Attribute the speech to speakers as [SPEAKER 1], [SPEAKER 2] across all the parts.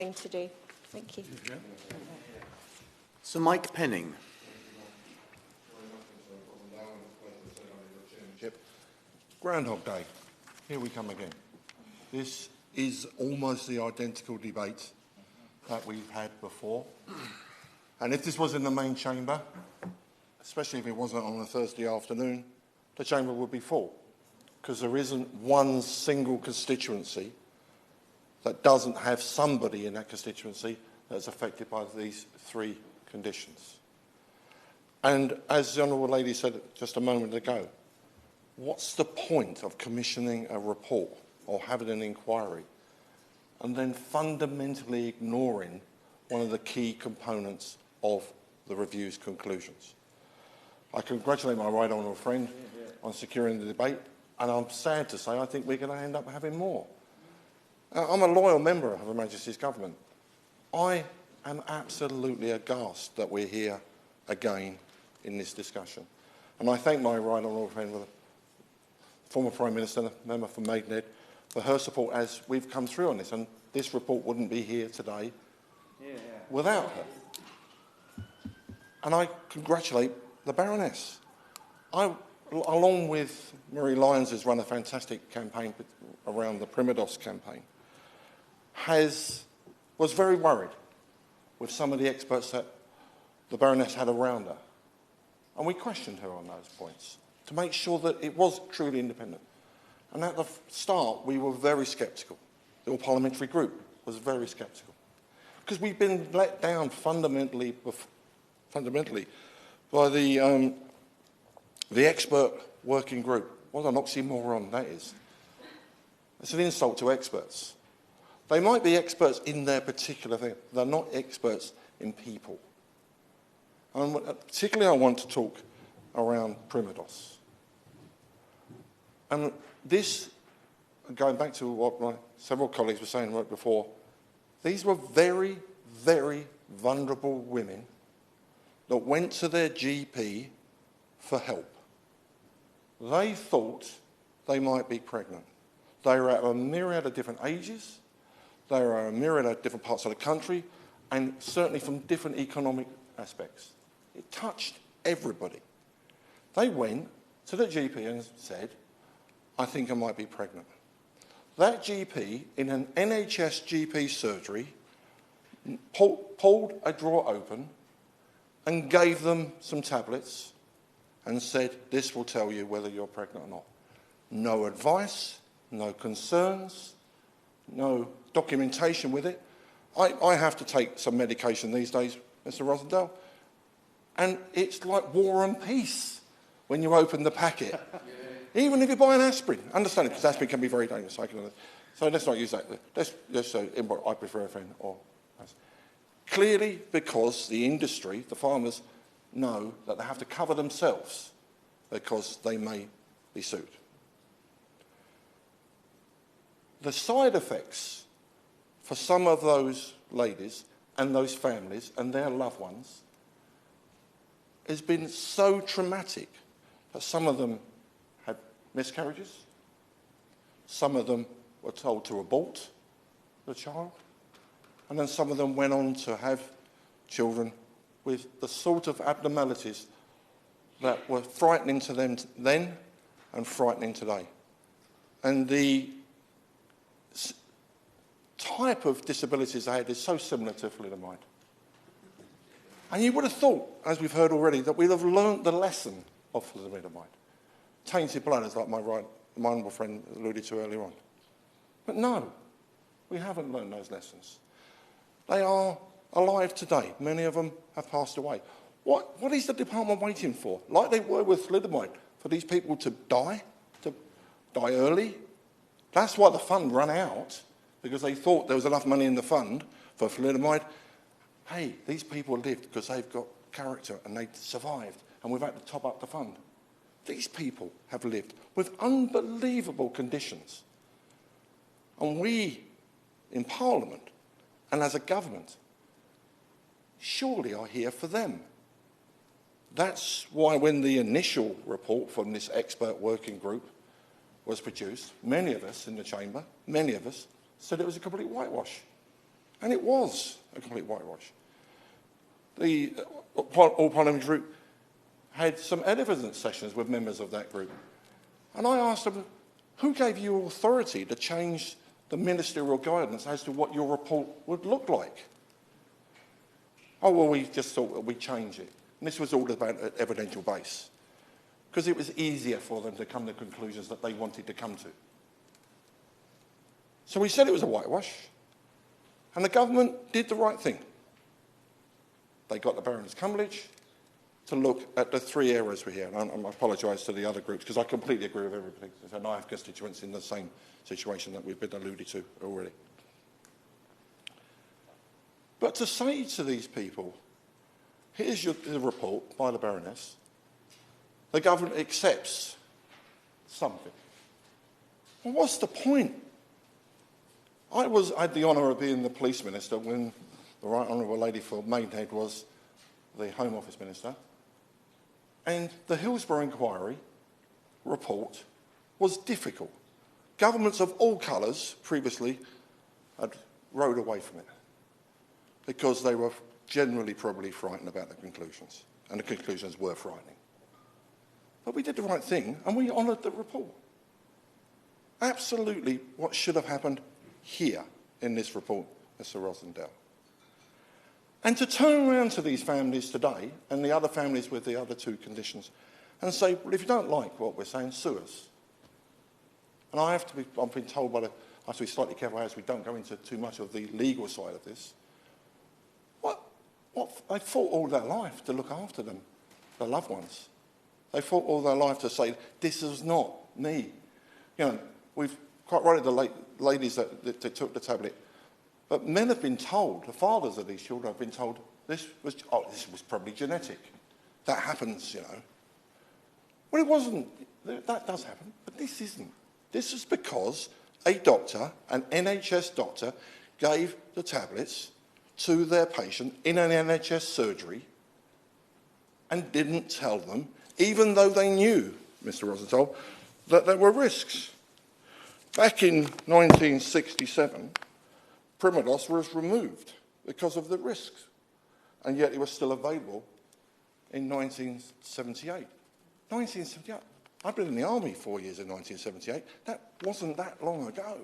[SPEAKER 1] thing to do. Thank you.
[SPEAKER 2] Sir Mike Penning.
[SPEAKER 3] Groundhog Day. Here we come again. This is almost the identical debate that we've had before. And if this was in the main chamber, especially if it wasn't on a Thursday afternoon, the chamber would be full, because there isn't one single constituency that doesn't have somebody in that constituency that's affected by these three conditions. And as the Honourable Lady said just a moment ago, what's the point of commissioning a report or having an inquiry and then fundamentally ignoring one of the key components of the review's conclusions? I congratulate my right honourable friend on securing the debate, and I'm sad to say I think we're going to end up having more. I'm a loyal member of Her Majesty's Government. I am absolutely aghast that we're here again in this discussion. And I thank my right honourable friend, the former Prime Minister, member for Maidenhead, for her support as we've come through on this. And this report wouldn't be here today without her. And I congratulate the Baroness. I, along with Marie Lyons, has run a fantastic campaign around the Primodos campaign, was very worried with some of the experts that the Baroness had around her. And we questioned her on those points to make sure that it was truly independent. And at the start, we were very sceptical. The all-parliamentary group was very sceptical, because we've been let down fundamentally by the expert working group. What an oxymoron that is. It's an insult to experts. They might be experts in their particular thing. They're not experts in people. And particularly I want to talk around Primodos. And this, going back to what my several colleagues were saying right before, these were very, very vulnerable women that went to their GP for help. They thought they might be pregnant. They were at a myriad of different ages. They were at a myriad of different parts of the country, and certainly from different economic aspects. It touched everybody. They went to the GP and said, I think I might be pregnant. That GP, in an NHS GP surgery, pulled a drawer open and gave them some tablets and said, this will tell you whether you're pregnant or not. No advice, no concerns, no documentation with it. I have to take some medication these days, Mr. Rosendale, and it's like War and Peace when you open the packet. Even if you buy an aspirin. Understand it, because aspirin can be very dangerous. So let's not use that. Let's say ibuprofen or... Clearly, because the industry, the farmers, know that they have to cover themselves because they may be sued. The side effects for some of those ladies and those families and their loved ones has been so traumatic that some of them had miscarriages, some of them were told to abort the child, and then some of them went on to have children with the sort of abnormalities that were frightening to them then and frightening today. And the type of disabilities they had is so similar to thalidomide. And you would have thought, as we've heard already, that we'd have learnt the lesson of thalidomide. Tainted blood, as like my honourable friend alluded to earlier on. But no, we haven't learned those lessons. They are alive today. Many of them have passed away. What is the department waiting for? Like they were with thalidomide, for these people to die early? That's why the fund ran out, because they thought there was enough money in the fund for thalidomide. Hey, these people lived because they've got character and they survived, and we've had to top up the fund. These people have lived with unbelievable conditions. And we, in Parliament, and as a government, surely are here for them. That's why when the initial report from this expert working group was produced, many of us in the chamber, many of us, said it was a complete whitewash. And it was a complete whitewash. The All Parliamentary Group had some evidence sessions with members of that group. And I asked them, who gave you authority to change the ministerial guidance as to what your report would look like? Oh, well, we just thought we'd change it. And this was all about an evidential base, because it was easier for them to come to conclusions that they wanted to come to. So we said it was a whitewash, and the government did the right thing. They got the Barons Cumberlege to look at the 3 areas we're here. And I apologise to the other groups, because I completely agree with everything. And I have constituents in the same situation that we've been alluded to already. But to say to these people, here's the report by the Baroness, the government accepts something. Well, what's the point? I had the honour of being the police minister when the Right Honourable Lady for Maidenhead was the Home Office Minister. And the Hillsborough inquiry report was difficult. Governments of all colours previously had rowed away from it because they were generally probably frightened about the conclusions, and the conclusions were frightening. But we did the right thing, and we honoured the report. Absolutely what should have happened here in this report, Mr. Rosendale. And to turn around to these families today, and the other families with the other 2 conditions, and say, well, if you don't like what we're saying, sue us. And I've been told I have to be slightly careful as we don't go into too much of the legal side of this. They fought all their life to look after them, their loved ones. They fought all their life to say, this is not me. You know, we've quite rightly the ladies that took the tablet, but men have been told, the fathers of these children have been told, this was probably genetic. That happens, you know. Well, it wasn't. That does happen, but this isn't. This is because a doctor, an NHS doctor, gave the tablets to their patient in an NHS surgery and didn't tell them, even though they knew, Mr. Rosenthal, that there were risks. Back in 1967, Primodos was removed because of the risks, and yet it was still available in 1978. 1978. I've been in the army 4 years in 1978. That wasn't that long ago.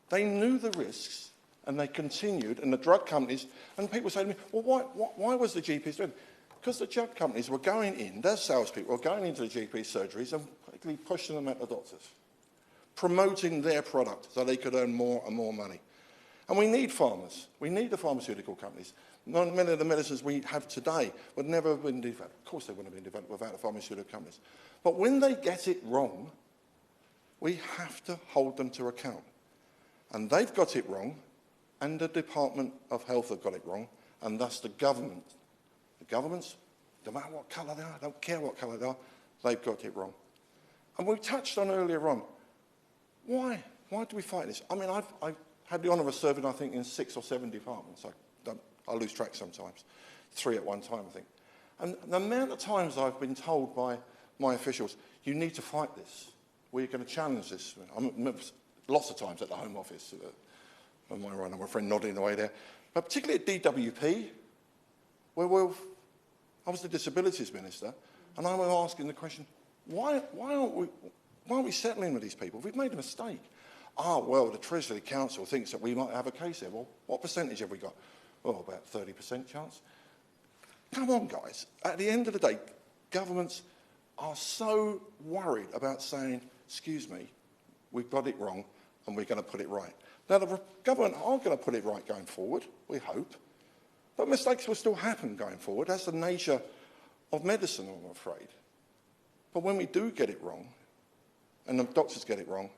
[SPEAKER 3] They knew the risks, and they continued, and the drug companies, and people say to me, well, why was the GPs doing it? Because the drug companies were going in, their salespeople were going into the GP surgeries and practically pushing them at the doctors, promoting their product so they could earn more and more money. And we need farmers. We need the pharmaceutical companies. Many of the medicines we have today would never have been developed. Of course they wouldn't have been developed without the pharmaceutical companies. But when they get it wrong, we have to hold them to account. And they've got it wrong, and the Department of Health have got it wrong, and thus the government. The governments, no matter what colour they are, I don't care what colour they are, they've got it wrong. And we touched on earlier on, why do we fight this? I mean, I've had the honour of serving, I think, in 6 or 7 departments. I lose track sometimes. 3 at one time, I think. And the amount of times I've been told by my officials, you need to fight this. We're going to challenge this. Lots of times at the Home Office. My friend nodding away there. But particularly at DWP, where I was the Disabilities Minister, and I was asking the question, why aren't we settling with these people? We've made a mistake. Well, the Treasury Council thinks that we might have a case there. Well, what percentage have we got? Well, about 30% chance. Come on, guys. At the end of the day, governments are so worried about saying, excuse me, we've got it wrong and we're going to put it right. Now, the government are going to put it right going forward, we hope, but mistakes will still happen going forward. That's the nature of medicine, I'm afraid. But when we do get it wrong, and the doctors get it wrong,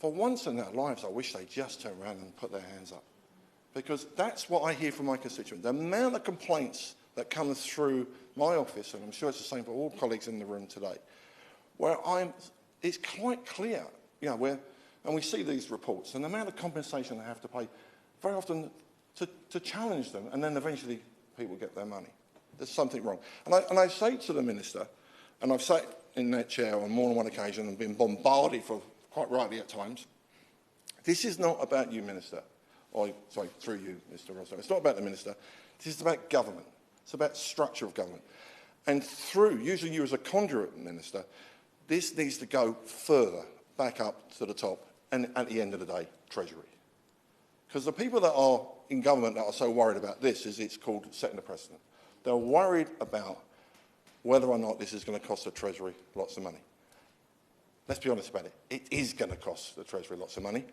[SPEAKER 3] for once in their lives, I wish they'd just turn around and put their hands up. Because that's what I hear from my constituents. The amount of complaints that come through my office, and I'm sure it's the same for all colleagues in the room today, where it's quite clear, you know, and we see these reports, and the amount of compensation they have to pay, very often to challenge them, and then eventually people get their money. There's something wrong. And I say to the Minister, and I've sat in that chair on more than one occasion and been bombarded for, quite rightly at times, this is not about you, Minister, sorry, through you, Mr. Rosso. It's not about the minister. This is about government. It's about structure of government. And through, using you as a conduit, Minister, this needs to go further, back up to the top, and at the end of the day, Treasury. Because the people that are in government that are so worried about this is it's called setting the precedent. They're worried about whether or not this is going to cost the Treasury lots of money. Let's be honest about it. It is going to cost the Treasury lots of money,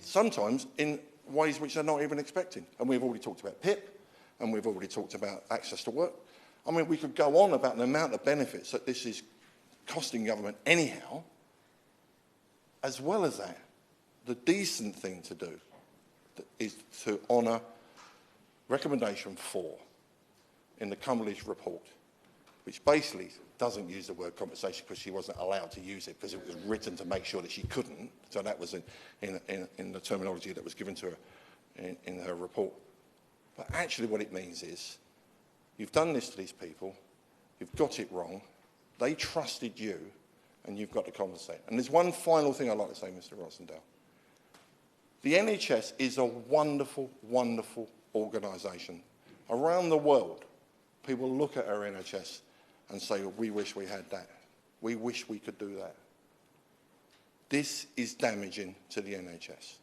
[SPEAKER 3] sometimes in ways which they're not even expecting. And we've already talked about PIP, and we've already talked about access to work. I mean, we could go on about the amount of benefits that this is costing government anyhow. As well as that, the decent thing to do is to honour recommendation 4 in the Cumberlege Report, which basically doesn't use the word compensation because she wasn't allowed to use it because it was written to make sure that she couldn't. So that was in the terminology that was given to her in her report. But actually what it means is you've done this to these people, you've got it wrong, they trusted you, and you've got to compensate. And there's one final thing I'd like to say, Mr. Rossendale. The NHS is a wonderful, wonderful organisation. Around the world, people look at our NHS and say, we wish we had that. We wish we could do that. This is damaging to the NHS.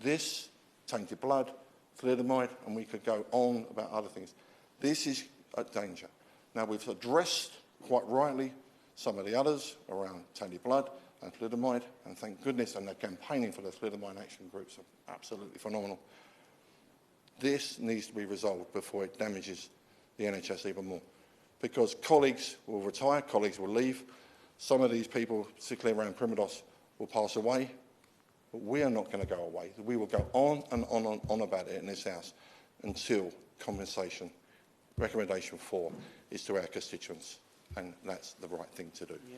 [SPEAKER 3] This, tainted blood, thalidomide, and we could go on about other things. This is a danger. Now, we've addressed, quite rightly, some of the others around tainted blood and thalidomide, and thank goodness, and they're campaigning for the thalidomide action groups are absolutely phenomenal. This needs to be resolved before it damages the NHS even more. Because colleagues will retire, colleagues will leave. Some of these people, particularly around Primodos, will pass away. But we are not going to go away. We will go on and on and on about it in this House until compensation, recommendation 4, is to our constituents. And that's the right thing to do.
[SPEAKER 2] Yeah.